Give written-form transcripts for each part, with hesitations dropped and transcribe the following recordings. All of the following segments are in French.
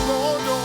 Son nom,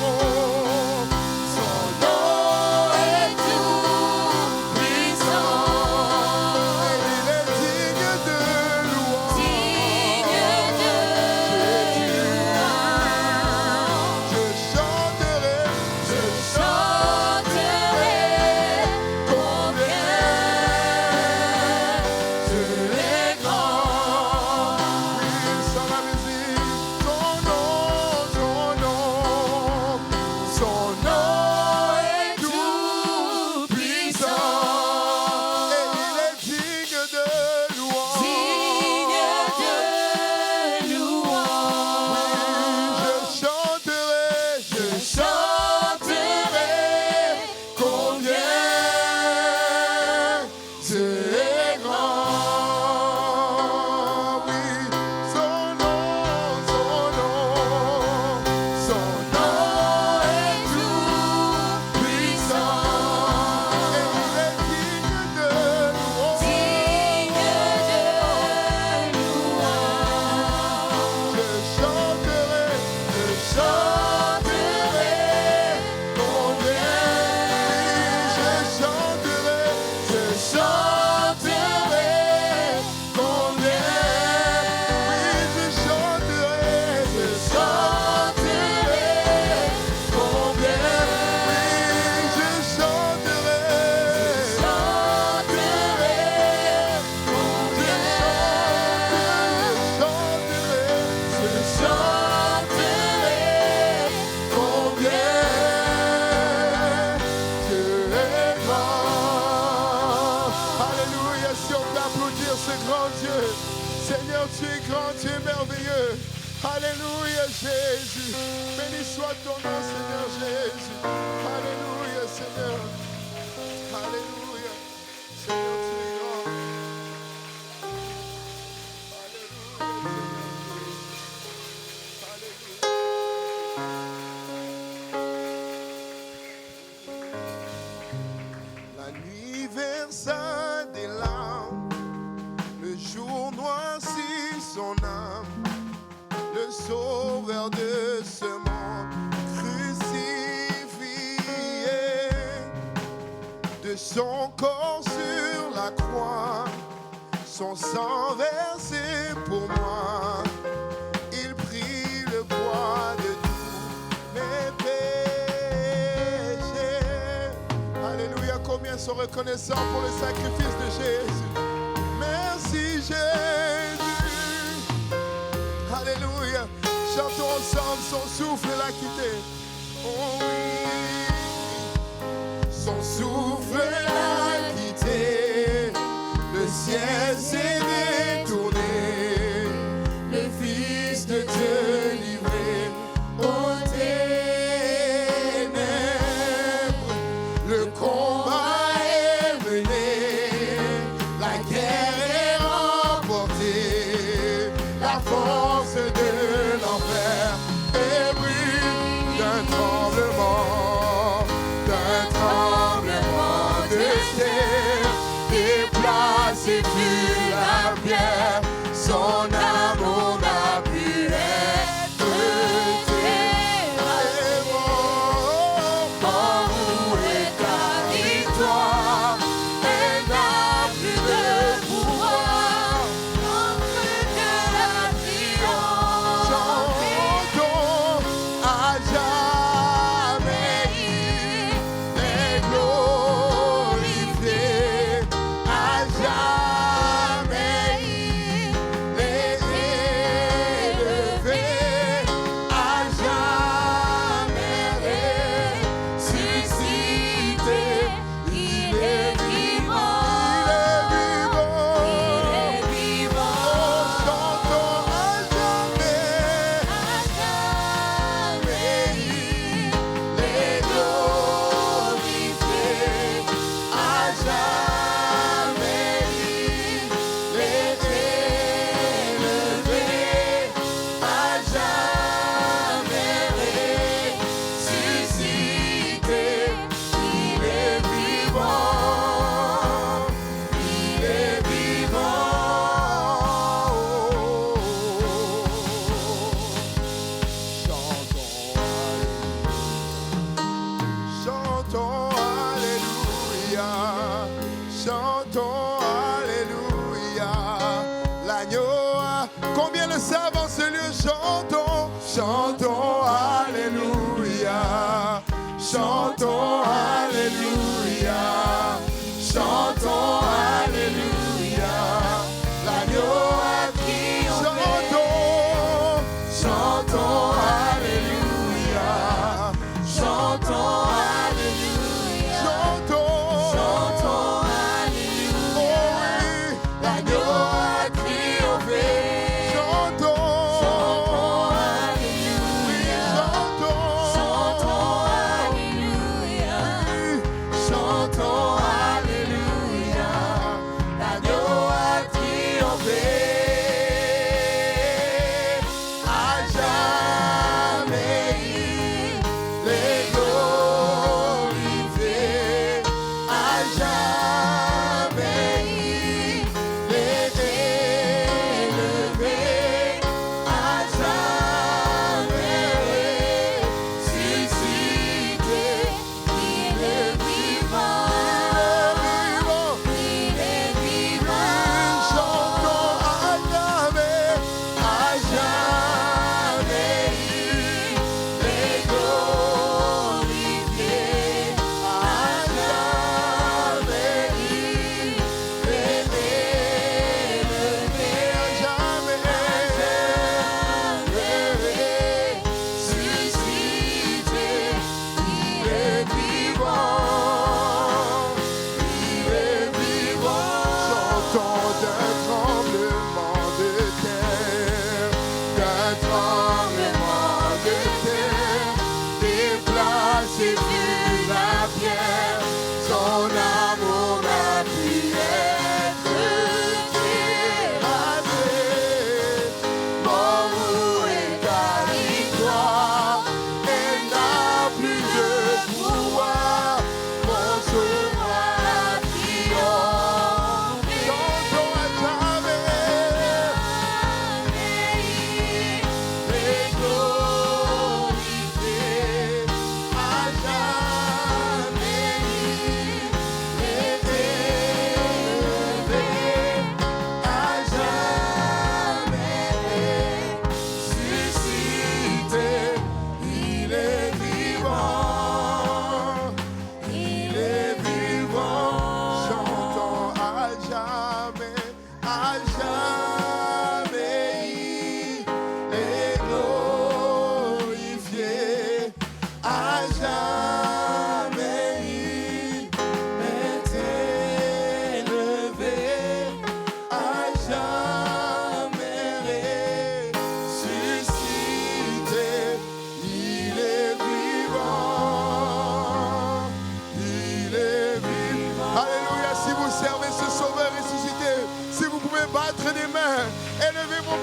soit ton nom, Seigneur Jésus. Alléluia, Seigneur. Alléluia. Seigneur, tu es grand. La nuit versa des larmes, le jour noircit son âme, le sauveur de ce monde crucifié, de son corps sur la croix, son sang versé pour moi, il prit le poids de tous mes péchés. Alléluia, combien sont reconnaissants pour le sacrifice de Jésus. Merci Jésus. Alléluia, chantons ensemble, son souffle l'a quitté. Oh oui, son souffle l'a quitté, le ciel s'est détourné, le Fils de Dieu livré aux ténèbres. Le combat est mené, la guerre est remportée, la force de l'enfer ébranle d'un tremblement de terre, déplace et fut la pierre, son amour n'a pu être mort. Où est ta victoire? Elle n'a plus de pouvoir contre que la triomphe. Chantons à jamais, il est glorifié, à jamais il est élevé, à jamais ressuscité, il est vivant, il est vivant. Chantons à jamais, il est glorifié, à jamais il est élevé, à jamais ressuscité, il est vivant, il est vivant. Chantons Alléluia, chantons Alléluia, l'agneau a... Combien le savent en ce lieu? Chantons, chantons Alléluia, chantons Alléluia, chantons Alléluia, l'agneau a triomphé. Chantons Alléluia, chantons Alléluia, chantons Alléluia. Oh oui, l'agneau a triomphé. Chantons Alléluia, chantons Alléluia.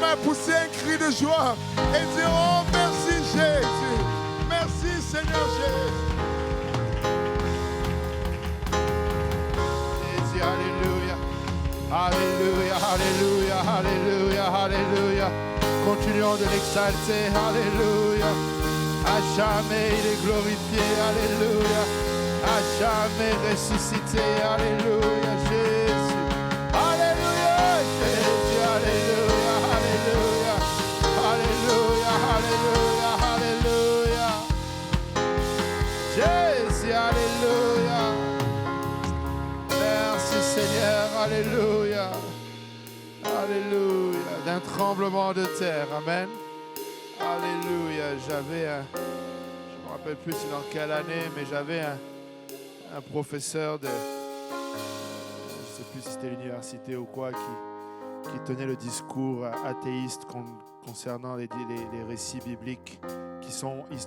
mains, pousser un cri de joie et dire, oh merci Jésus. Merci Seigneur Jésus. Jésus, alléluia. Alléluia, alléluia, alléluia, alléluia. Continuons de l'exalter, alléluia. À jamais il est glorifié, alléluia. À jamais ressuscité, alléluia, Jésus. Alléluia, Jésus, alléluia, alléluia. Alléluia, alléluia, alléluia. Jésus, alléluia. Merci Seigneur, alléluia. Alléluia. D'un tremblement de terre, amen. Alléluia. J'avais je ne me rappelle plus c'est dans quelle année, mais j'avais un professeur de, je ne sais plus si c'était l'université ou quoi, qui tenait le discours athéiste concernant les récits bibliques qui sont historiques.